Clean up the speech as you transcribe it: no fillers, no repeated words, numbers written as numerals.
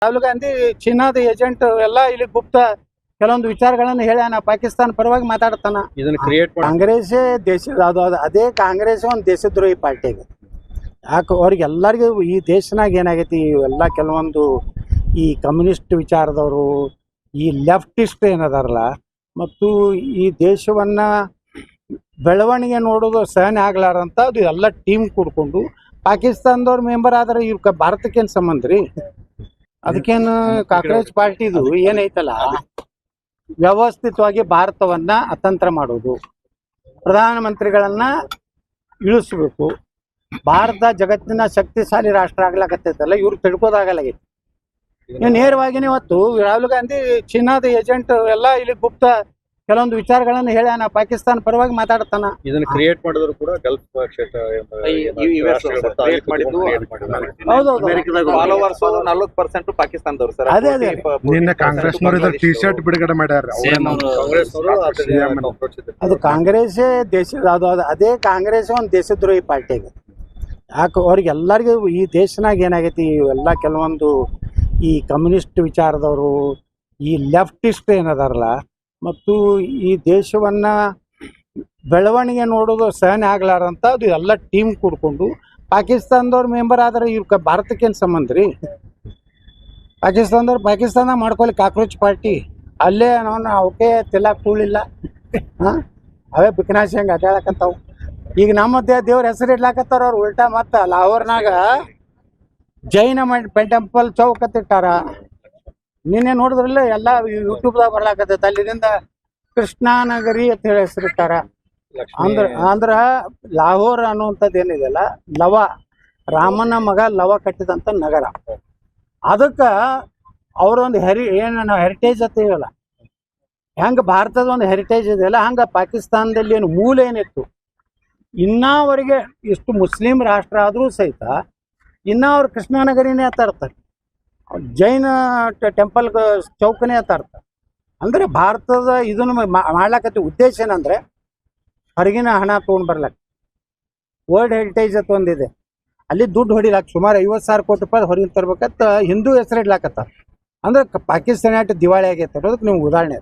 ರಾಹುಲ್ ಗಾಂಧಿ ಚೀನಾದ ಏಜೆಂಟ್ ಎಲ್ಲ ಇಲ್ಲಿ ಗುಪ್ತ ಕೆಲವೊಂದು ವಿಚಾರಗಳನ್ನು ಹೇಳ್ಯಾನ. ಪಾಕಿಸ್ತಾನ ಪರವಾಗಿ ಮಾತಾಡ್ತಾನ. ಕಾಂಗ್ರೆಸ್ ಅದೇ ಕಾಂಗ್ರೆಸ್ ಒಂದು ದೇಶದ್ರೋಹಿ ಪಾರ್ಟಿ ಆಗಿದೆ. ಯಾಕೆ ಅವ್ರಿಗೆ ಎಲ್ಲರಿಗೂ ಈ ದೇಶನಾಗ ಏನಾಗೈತಿ, ಇವೆಲ್ಲ ಕೆಲವೊಂದು ಈ ಕಮ್ಯುನಿಸ್ಟ್ ವಿಚಾರದವರು, ಈ ಲೆಫ್ಟಿಸ್ಟ್ ಏನದಾರಲ್ಲ, ಮತ್ತು ಈ ದೇಶವನ್ನ ಬೆಳವಣಿಗೆ ನೋಡೋದು ಸಹನೆ ಆಗ್ಲಾರಂತ ಅದು ಎಲ್ಲ ಟೀಮ್ ಕೂಡ್ಕೊಂಡು ಪಾಕಿಸ್ತಾನದವ್ರ ಮೆಂಬರ್ ಆದ್ರೆ ಇವ್ರ ಭಾರತಕ್ಕೇನು ಸಂಬಂಧ ರೀ? ಅದಕ್ಕೇನು ಕಾಂಗ್ರೆಸ್ ಪಾರ್ಟಿದು ಏನೈತಲ್ಲ, ವ್ಯವಸ್ಥಿತವಾಗಿ ಭಾರತವನ್ನ ಅತಂತ್ರ ಮಾಡೋದು, ಪ್ರಧಾನಮಂತ್ರಿಗಳನ್ನ ಇಳಿಸ್ಬೇಕು, ಭಾರತ ಜಗತ್ತಿನ ಶಕ್ತಿಶಾಲಿ ರಾಷ್ಟ್ರ ಆಗ್ಲಾಕತ್ತೈತಲ್ಲ, ಇವ್ರು ತಿಳ್ಕೋದಾಗಲಾಗೈತಿ. ನೇರವಾಗಿನೇ ಇವತ್ತು ರಾಹುಲ್ ಗಾಂಧಿ ಚೀನಾದ ಏಜೆಂಟ್ ಎಲ್ಲ ಇಲ್ಲಿ ಗುಪ್ತ ಕೆಲವೊಂದು ವಿಚಾರಗಳನ್ನು ಹೇಳ್ಯಾನ. ಪಾಕಿಸ್ತಾನ ಪರವಾಗಿ ಮಾತಾಡ್ತಾನ. ಇದನ್ನ ಕ್ರಿಯೇಟ್ ಮಾಡಿದ್ರು ಕೂಡ ಗಲ್ಫ್ ಕ್ಷೇತ್ರ ಪಾಕಿಸ್ತಾನದವರು ಸರ್. ಅದೇ ಅದೇ ನಿನ್ನೆ ಕಾಂಗ್ರೆಸ್ನವರು ಟಿ ಶರ್ಟ್ ಬಿಡುಗಡೆ ಮಾಡ್ಯಾರ. ಅದು ಕಾಂಗ್ರೆಸ್ ಅದೇ ಕಾಂಗ್ರೆಸ್ ಒಂದು ದೇಶದ್ರೋಹಿ ಪಾರ್ಟಿ ಆಗಿದೆ. ಯಾಕೆ ಅವ್ರಿಗೆ ಎಲ್ಲರಿಗೂ ಈ ದೇಶನಾಗ ಏನಾಗೈತಿ, ಇವೆಲ್ಲ ಕೆಲವೊಂದು ಈ ಕಮ್ಯುನಿಸ್ಟ್ ವಿಚಾರದವರು, ಈ ಲೆಫ್ಟಿಸ್ಟ್ ಏನದಾರಲ್ಲ, ಮತ್ತು ಈ ದೇಶವನ್ನ ಬೆಳವಣಿಗೆ ನೋಡೋದು ಸಹನೆ ಆಗ್ಲಾರಂತ ಅದು ಎಲ್ಲ ಟೀಮ್ ಕೂಡ್ಕೊಂಡು ಪಾಕಿಸ್ತಾನದವ್ರ ಮೆಂಬರ್ ಆದ್ರೆ ಇವ್ರ ಭಾರತಕ್ಕೇನು ಸಂಬಂಧ ರೀ? ಪಾಕಿಸ್ತಾನ ಮಾಡ್ಕೊಳ್ಳಿ ಕಾಕ್ರೋಚ್ ಪಾರ್ಟಿ ಅಲ್ಲೇ ಅವಕ್ಕೆ ತಿಲ್ಲಕ್ ಕೂಳಿಲ್ಲ. ಅವೇ ಬಿಕನಾಶಿ ಹಂಗೆ ಅಡ್ಡಾಡಕತ್ತಾವು. ಈಗ ನಮ್ಮ ದೇವ್ರ ಹೆಸರು ಇಡ್ಲಾಕತ್ತಾರ ಅವ್ರು ಉಲ್ಟಾ. ಮತ್ತ ಲಾಹೋರ್ನಾಗ ಜೈನ ಟೆಂಪಲ್ ಚೌಕ್ ಇಟ್ಟಾರ. ನಿನ್ನೆ ನೋಡಿದ್ರಲ್ಲ ಎಲ್ಲ ಯೂಟ್ಯೂಬ್ದಾಗ ಬರ್ಲಾಕತ್ತೈತೆ. ಅಲ್ಲಿಂದ ಕೃಷ್ಣಾನಗರಿ ಅಂತ ಹೇಳಿ ಹೆಸರಿಟ್ಟಾರ. ಅಂದ್ರ ಲಾಹೋರ್ ಅನ್ನುವಂಥದ್ದು ಏನಿದೆಯಲ್ಲ, ಲವ ರಾಮನ ಮಗ ಲವ ಕಟ್ಟಿದಂಥ ನಗರ. ಅದಕ್ಕೆ ಅವ್ರೊಂದು ಏನು ಹೆರಿಟೇಜ್ ಅಂತ ಹೇಳಲ್ಲ, ಹೆಂಗೆ ಭಾರತದ ಒಂದು ಹೆರಿಟೇಜ್ ಇದೆಯಲ್ಲ, ಹಂಗೆ ಪಾಕಿಸ್ತಾನದಲ್ಲಿ ಏನು ಮೂಲ ಏನಿತ್ತು, ಇನ್ನವರೆಗೆ ಇಷ್ಟು ಮುಸ್ಲಿಂ ರಾಷ್ಟ್ರ ಆದರೂ ಸಹಿತ ಇನ್ನೂ ಅವ್ರು ಕೃಷ್ಣಾನಗರಿನೇ ಇರ್ತಾರೆ, ಜೈನ ಟೆಂಪಲ್ ಚೌಕನೇ ಇರ್ತಾರೆ. ಅಂದರೆ ಭಾರತದ ಇದನ್ನು ಮಾಡ್ಲಾಕತ್ತಿ ಉದ್ದೇಶ ಏನಂದರೆ ಹೊರಗಿನ ಹಣ ತೊಗೊಂಡು ಬರ್ಲಾಕ. ವರ್ಲ್ಡ್ ಹೆರಿಟೇಜ್ ಅಂತ ಒಂದಿದೆ, ಅಲ್ಲಿ ದುಡ್ಡು ಹೊಡಿಲಾಕ ಸುಮಾರು 50,000 ಕೋಟಿ ರೂಪಾಯಿ ಹೊರಗಿನ ತರ್ಬೇಕಂತ ಹಿಂದೂ ಹೆಸರು ಇಡ್ಲಾಕತ್ತ. ಅಂದ್ರೆ ಪಾಕಿಸ್ತಾನ ದಿವಾಳಿ ಆಗೈತೆ ಅನ್ನೋದಕ್ಕೆ ನೀವು ಉದಾಹರಣೆ.